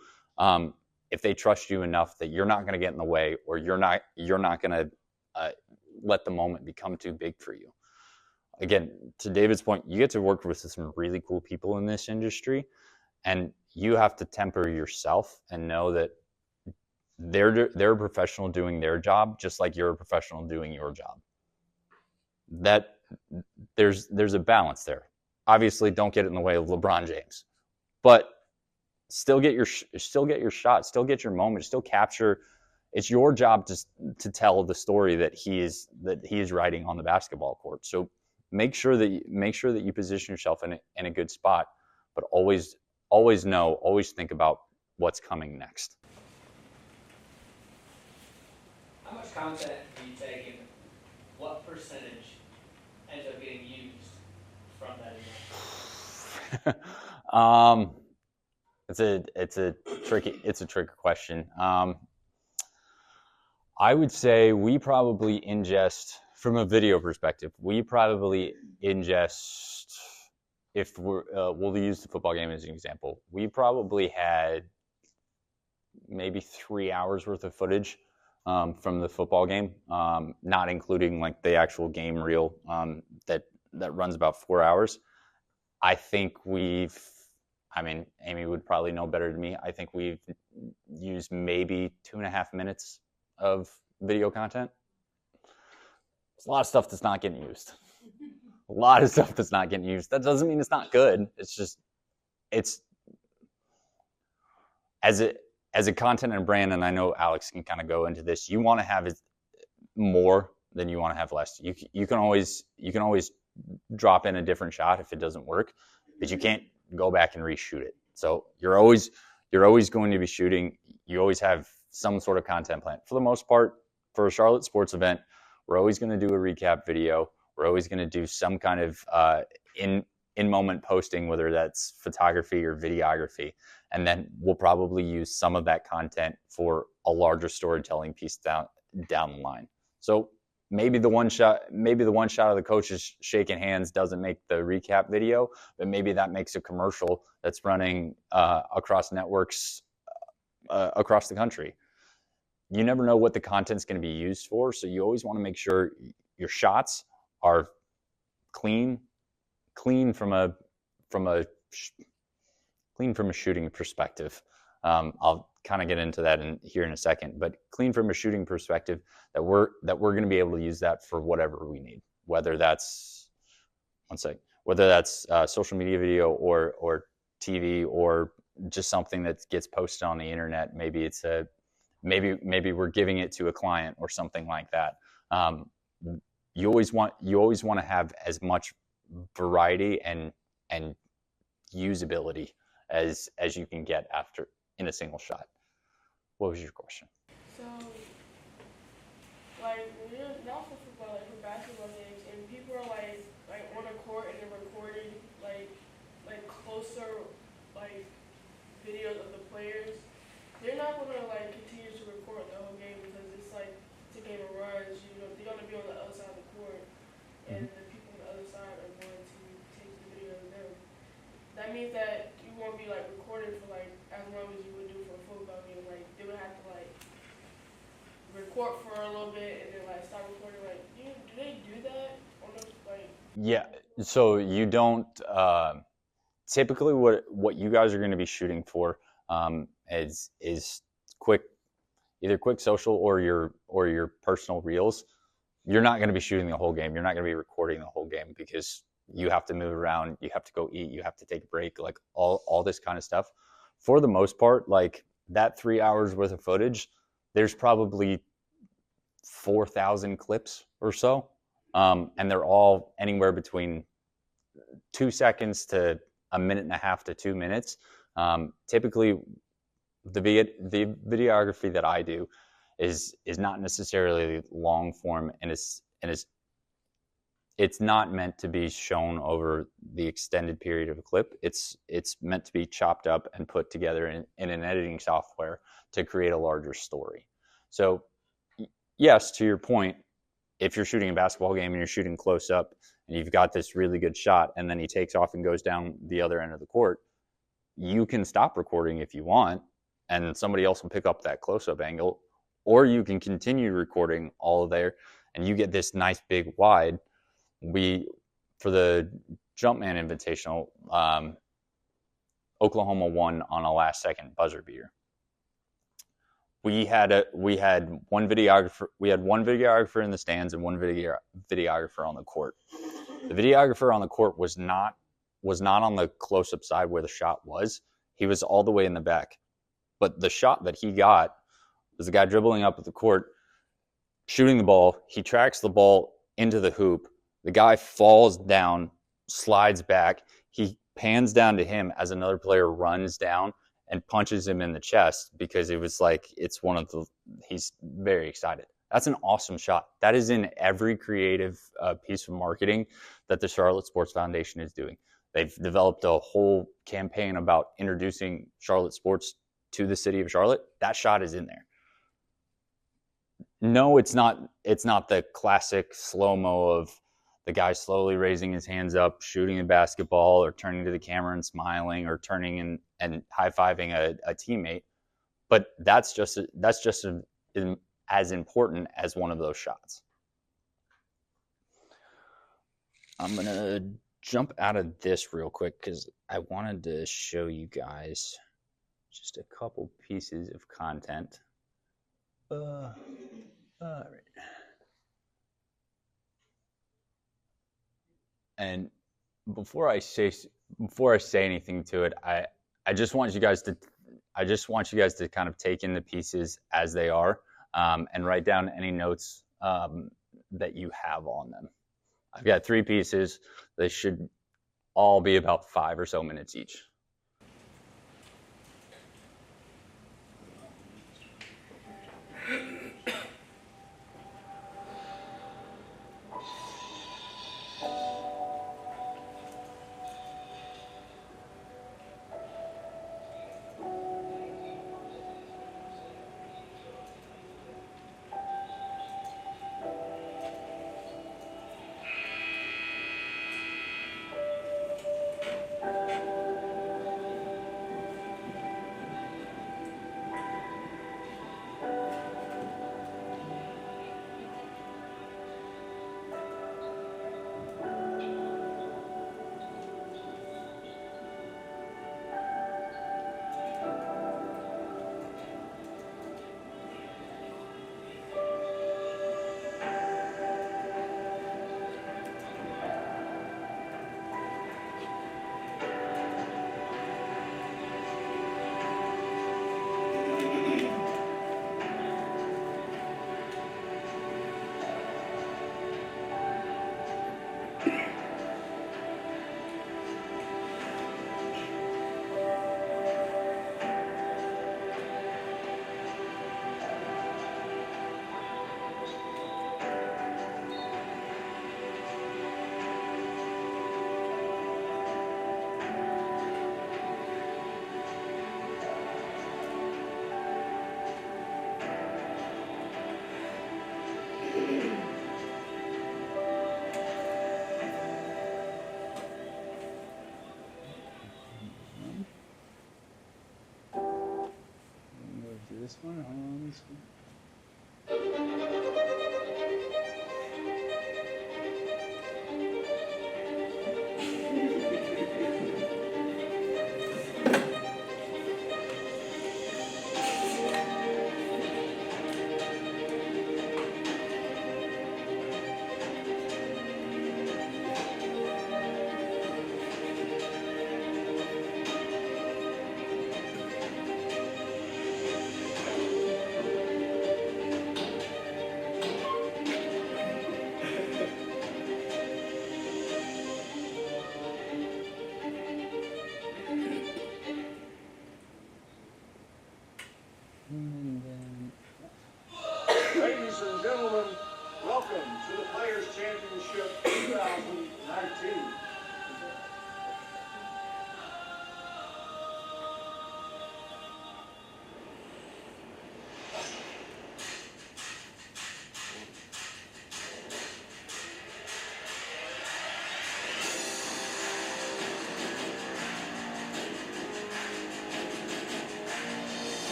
if they trust you enough that you're not going to get in the way, or you're not going to let the moment become too big for you. Again, to David's point, you get to work with some really cool people in this industry, and you have to temper yourself and know that they're a professional doing their job, just like you're a professional doing your job. That there's a balance there. Obviously, don't get in the way of LeBron James, but still get your shot, still get your moment, still capture. It's your job to tell the story that he is writing on the basketball court. So make sure that you position yourself in a good spot, but always think about what's coming next. How much content do you take, and what percentage ends up getting used from that event? It's a tricky question. I would say we probably ingest, from a video perspective, if we'll use the football game as an example, we probably had maybe 3 hours worth of footage from the football game, not including like the actual game reel that runs about 4 hours. I think Amy would probably know better than me. I think we've used maybe 2.5 minutes of video content. There's a lot of stuff that's not getting used. That doesn't mean it's not good. It's just, as a content and brand, and I know Alex can kind of go into this, you want to have it more than you want to have less. You can always drop in a different shot if it doesn't work, but you can't go back and reshoot it. So you're always going to be shooting. You always have some sort of content plan. For the most part, for a Charlotte sports event, we're always going to do a recap video. We're always going to do some kind of in-moment posting, whether that's photography or videography. And then we'll probably use some of that content for a larger storytelling piece down the line. So maybe the one shot of the coaches shaking hands doesn't make the recap video, but maybe that makes a commercial that's running across networks across the country. You never know what the content's going to be used for, so you always want to make sure your shots are clean from a shooting perspective. I'll kind of get into that here in a second, but clean from a shooting perspective, that we're going to be able to use that for whatever we need, whether that's social media video or TV, or just something that gets posted on the internet. Maybe it's maybe we're giving it to a client or something like that. You always want to have as much variety and usability as you can get after in a single shot. What was your question? So, like, not for football, like for basketball games, and people are like on a court and they're recording like closer like videos of the players. They're not gonna like continue to record the whole game because it's like it's a game of runs. They're gonna be on the other side of the court, and the people on the other side are going to take the video of them. That means that you won't be like recording for like as long as you would do for a football game. Like they would have to like record for a little bit and then like stop recording. Like, do they do that on the like? Yeah. So you don't. Typically, what you guys are going to be shooting for is either quick social or your personal reels. You're not going to be shooting the whole game. You're not going to be recording the whole game because you have to move around. You have to go eat. You have to take a break. Like all this kind of stuff. For the most part, like that 3 hours worth of footage, there's probably 4,000 clips or so, and they're all anywhere between 2 seconds to a minute and a half to 2 minutes. Typically, the videography that I do is not necessarily long form, and is it's not meant to be shown over the extended period of a clip. It's meant to be chopped up and put together in an editing software to create a larger story. So yes, to your point, if you're shooting a basketball game and you're shooting close up and you've got this really good shot and then he takes off and goes down the other end of the court, you can stop recording if you want and somebody else will pick up that close-up angle, or you can continue recording all there and you get this nice big wide. For the Jumpman Invitational, Oklahoma won on a last-second buzzer beater. We had one videographer in the stands and one videographer on the court. The videographer on the court was not on the close-up side where the shot was. He was all the way in the back. But the shot that he got was the guy dribbling up at the court, shooting the ball. He tracks the ball into the hoop. The guy falls down, slides back. He pans down to him as another player runs down and punches him in the chest because it was like, he's very excited. That's an awesome shot. That is in every creative piece of marketing that the Charlotte Sports Foundation is doing. They've developed a whole campaign about introducing Charlotte sports to the city of Charlotte. That shot is in there. No, it's not the classic slow-mo of the guy slowly raising his hands up, shooting a basketball, or turning to the camera and smiling, or turning and high-fiving a teammate. But that's just as important as one of those shots. I'm going to jump out of this real quick because I wanted to show you guys just a couple pieces of content. All right. And before I say anything to it, I just want you guys to kind of take in the pieces as they are, and write down any notes that you have on them. I've got 3 pieces. They should all be about 5 or so minutes each. This one, hold on, this one.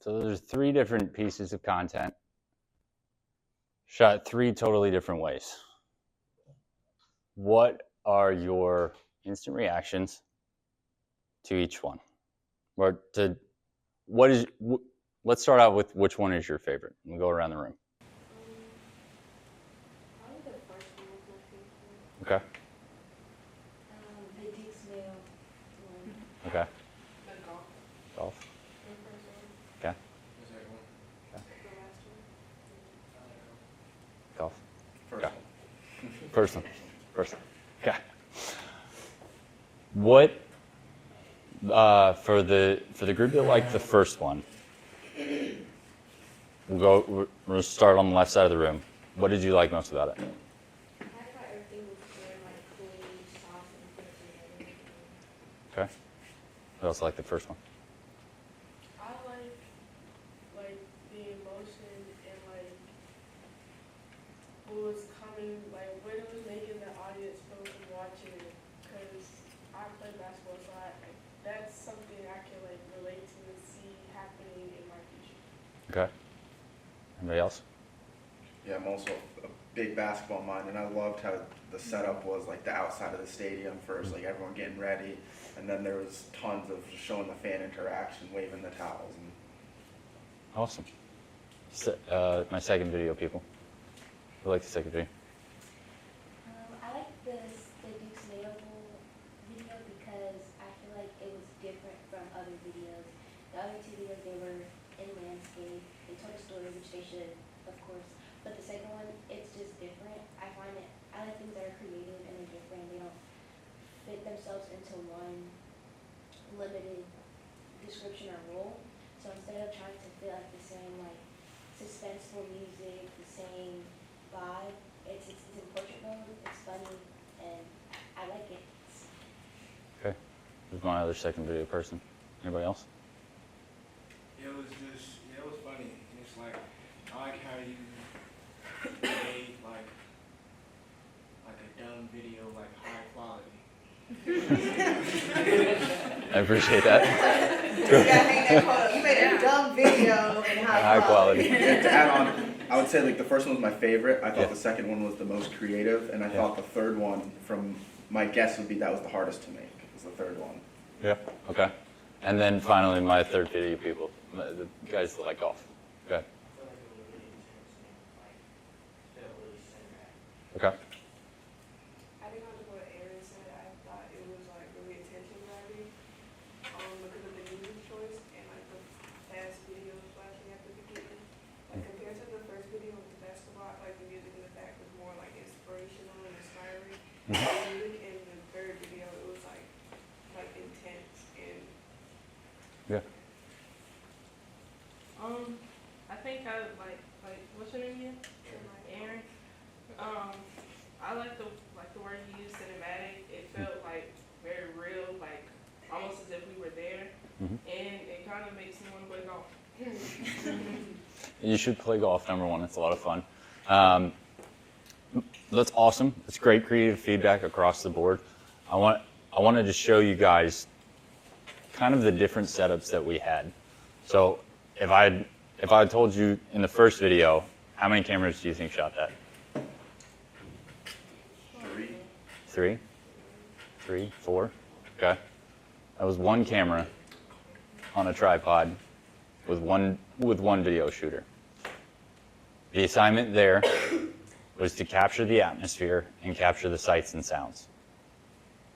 So there's 3 different pieces of content, shot 3 totally different ways. What are your instant reactions to each one? Let's start out with which one is your favorite. We'll go around the room. I think the first one was my favorite. Okay. The Duke's Mail one. Okay. The golf. Golf. The first one. Okay. The last one. Golf. First Okay. one. First one. Okay. What for the group that liked the first one? We're gonna start on the left side of the room. What did you like most about it? I thought everything was very like clean, soft, and put together. Okay. What else liked the first one? I like the emotion and like what was coming, like what it was making the audience feel from watching it. Cause I play basketball, so that's something I can like relate to and see happening in my future. Okay. Anybody else? Yeah, I'm also a big basketball mind, and I loved how the setup was like the outside of the stadium first, like everyone getting ready, and then there was tons of just showing the fan interaction, waving the towels. And Awesome. My second video, people. Who liked the second video? I like the Duke's Mail video because I feel like it was different from other videos. The other 2 videos, they were in landscape. They told a story, which they should, of course. But the second one, it's just different. I like things that are creative and they're different. They don't fit themselves into one limited description or role. So instead of trying to fit like the same like suspenseful music, the same vibe, it's in portrait mode, it's funny, and I like it. Okay. Who's my other second video person? Anybody else? It was funny. It's like, I like how you made like a dumb video, like high quality. I appreciate that. You made a dumb video in High quality. And to add on, I would say like the first one was my favorite. I thought the second one was the most creative, and I thought the third one, from my guess, would be that was the hardest to make. Was the third one. Yeah. Okay. And then finally, my third video, people. The guys that like golf. Okay. Okay. I think on what Aaron said, I thought it was like really attention grabbing because of the music choice and like the fast videos flashing at the beginning. Like compared to the first video with the basketball, like the music in the back was more like inspirational and inspiring. The music in the third video, it was like intense and. Yeah. I think I like what's your name again? Aaron. I like the word you used, cinematic. It felt like very real, like almost as if we were there, and it kind of makes me want to play golf. You should play golf, number one. It's a lot of fun. That's awesome. It's great creative feedback across the board. I wanted to show you guys kind of the different setups that we had. So if I had told you in the first video, how many cameras do you think shot that? 3? 3, 4? Okay. That was one camera on a tripod with one video shooter. The assignment there was to capture the atmosphere and capture the sights and sounds.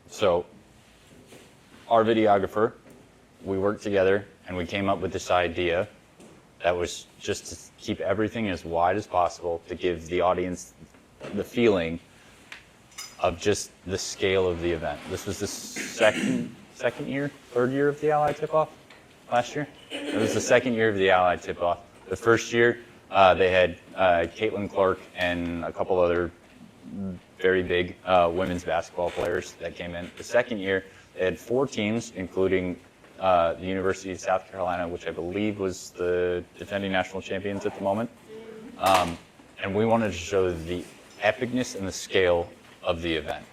So our videographer, we worked together and we came up with this idea that was just to keep everything as wide as possible to give the audience the feeling of just the scale of the event. This was the third year of the Allied tip-off last year. It was the second year of the Allied tip-off. The first year, they had Caitlin Clark and a couple other very big women's basketball players that came in. The second year, they had 4 teams, including the University of South Carolina, which I believe was the defending national champions at the moment. And we wanted to show the epicness and the scale of the event.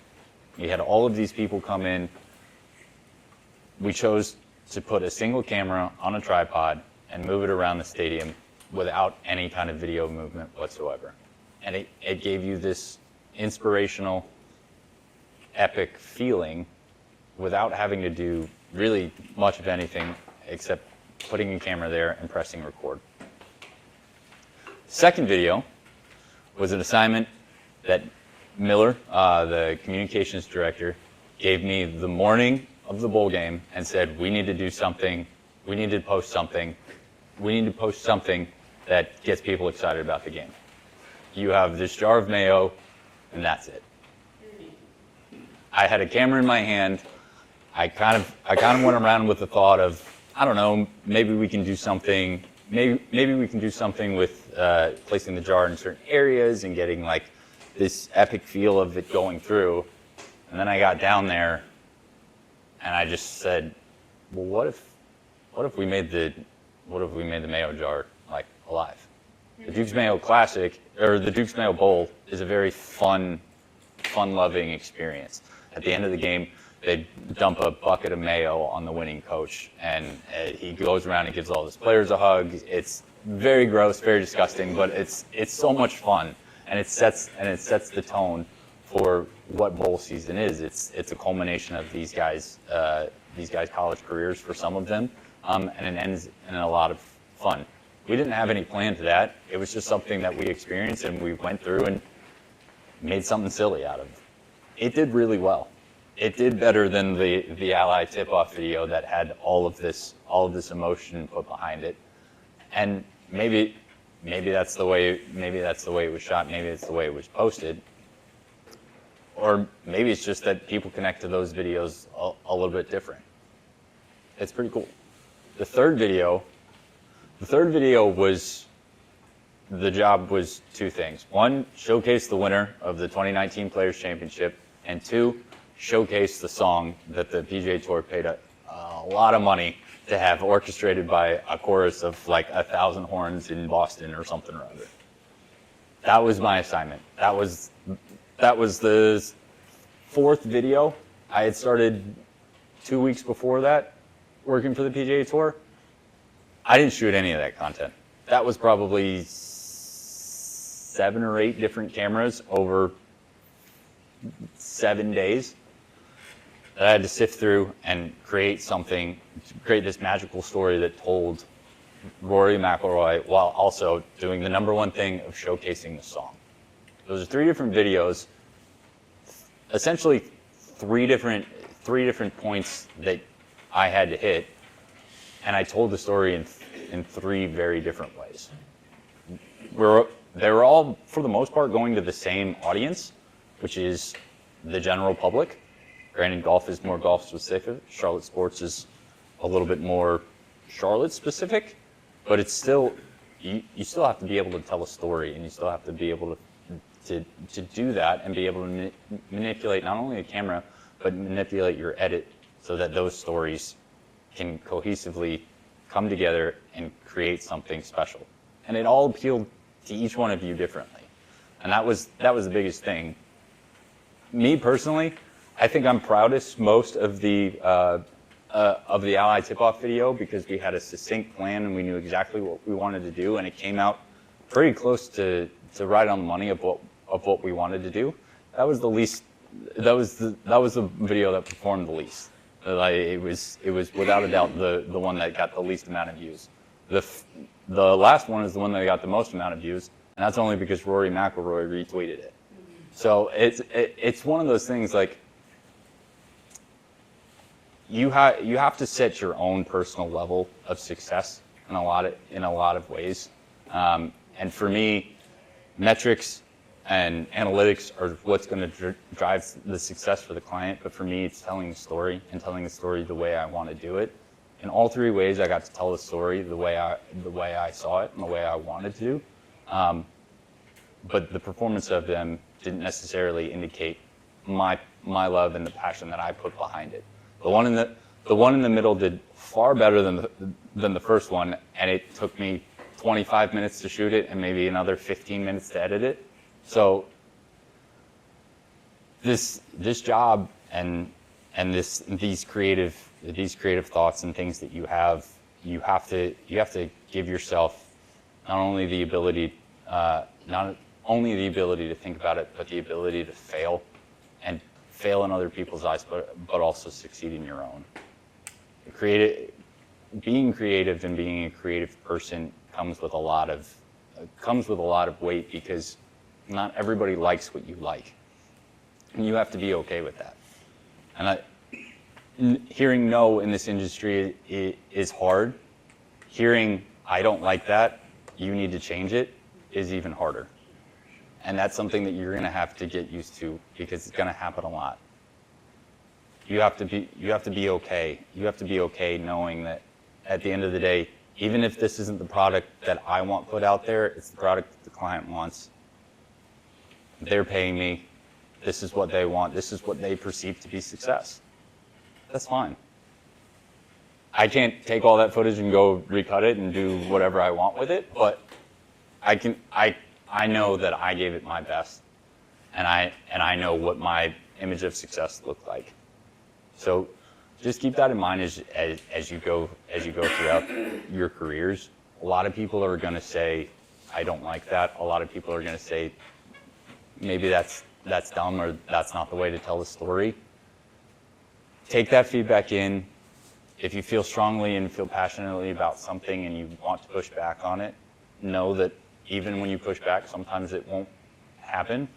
We had all of these people come in. We chose to put a single camera on a tripod and move it around the stadium without any kind of video movement whatsoever. And it gave you this inspirational, epic feeling without having to do really much of anything except putting a camera there and pressing record. Second video was an assignment that Miller, the communications director, gave me the morning of the bowl game and said, we need to do something, we need to post something, we need to post something that gets people excited about the game. You have this jar of mayo, and that's it. I had a camera in my hand. I kind of went around with the thought of, I don't know, maybe we can do something. Maybe we can do something with placing the jar in certain areas and getting like this epic feel of it going through. And then I got down there, and I just said, well, what if we made the mayo jar like alive? The Duke's Mayo Classic, or the Duke's Mayo Bowl, is a very fun-loving experience. At the end of the game, they dump a bucket of mayo on the winning coach, and he goes around and gives all his players a hug. It's very gross, very disgusting, but it's so much fun, and it sets the tone for what bowl season is. It's a culmination of these guys' college careers for some of them, and it ends in a lot of fun. We didn't have any plan to that. It was just something that we experienced, and we went through and made something silly out of it. It did really well. It did better than the Ally tip-off video that had all of this emotion put behind it. And maybe that's the way it was shot. Maybe it's the way it was posted. Or maybe it's just that people connect to those videos a little bit different. It's pretty cool. The third video was, the job was two things. One, showcase the winner of the 2019 Players Championship, and two, showcase the song that the PGA Tour paid a lot of money to have orchestrated by a chorus of like 1,000 horns in Boston or something or other. That was my assignment. That was the fourth video. I had started 2 weeks before that working for the PGA Tour. I didn't shoot any of that content. That was probably 7 or 8 different cameras over 7 days that I had to sift through and create this magical story that told Rory McIlroy while also doing the number one thing of showcasing the song. Those are 3 different videos, essentially three different points that I had to hit, and I told the story in 3 very different ways. They were all, for the most part, going to the same audience, which is the general public. Granted, golf is more golf specific. Charlotte sports is a little bit more Charlotte specific, but it's still, you still have to be able to tell a story, and you still have to be able to do that and be able to manipulate not only a camera, but manipulate your edit so that those stories can cohesively come together and create something special. And it all appealed to each one of you differently. And that was the biggest thing. Me personally, I think I'm proudest most of the Ally tip-off video because we had a succinct plan and we knew exactly what we wanted to do, and it came out pretty close to right on the money of what we wanted to do. That was the least. That was the video that performed the least. It was without a doubt the one that got the least amount of views. The last one is the one that got the most amount of views, and that's only because Rory McIlroy retweeted it. So it's one of those things like you have to set your own personal level of success in a lot of ways. And for me, metrics and analytics are what's going to drive the success for the client. But for me, it's telling the story and telling the story the way I want to do it. In all 3 ways, I got to tell the story the way I saw it and the way I wanted to. But the performance of them didn't necessarily indicate my love and the passion that I put behind it. The one in the middle did far better than the first one, and it took me 25 minutes to shoot it and maybe another 15 minutes to edit it. So this job and these creative thoughts and things that you have you have to give yourself not only the ability to think about it, but the ability to fail, and fail in other people's eyes, but also succeed in your own. Being creative and being a creative person comes with a lot of weight, because not everybody likes what you like, and you have to be okay with that. And hearing no in this industry is hard. Hearing I don't like that, you need to change it, is even harder. And that's something that you're going to have to get used to, because it's going to happen a lot. You have to be okay. You have to be okay knowing that at the end of the day, even if this isn't the product that I want put out there, it's the product that the client wants. They're paying me. This is what they want. This is what they perceive to be success. That's fine. I can't take all that footage and go recut it and do whatever I want with it, but I know that I gave it my best, and I know what my image of success looked like. So just keep that in mind as you go throughout your careers. A lot of people are going to say, I don't like that. A lot of people are going to say, maybe that's dumb, or that's not the way to tell the story. Take that feedback in. If you feel strongly and feel passionately about something and you want to push back on it, know that even when you push back, sometimes it won't happen.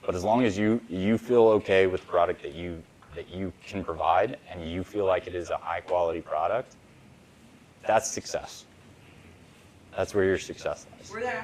But as long as you feel okay with the product that you can provide, and you feel like it is a high quality product, that's success. That's where your success lies. We're gonna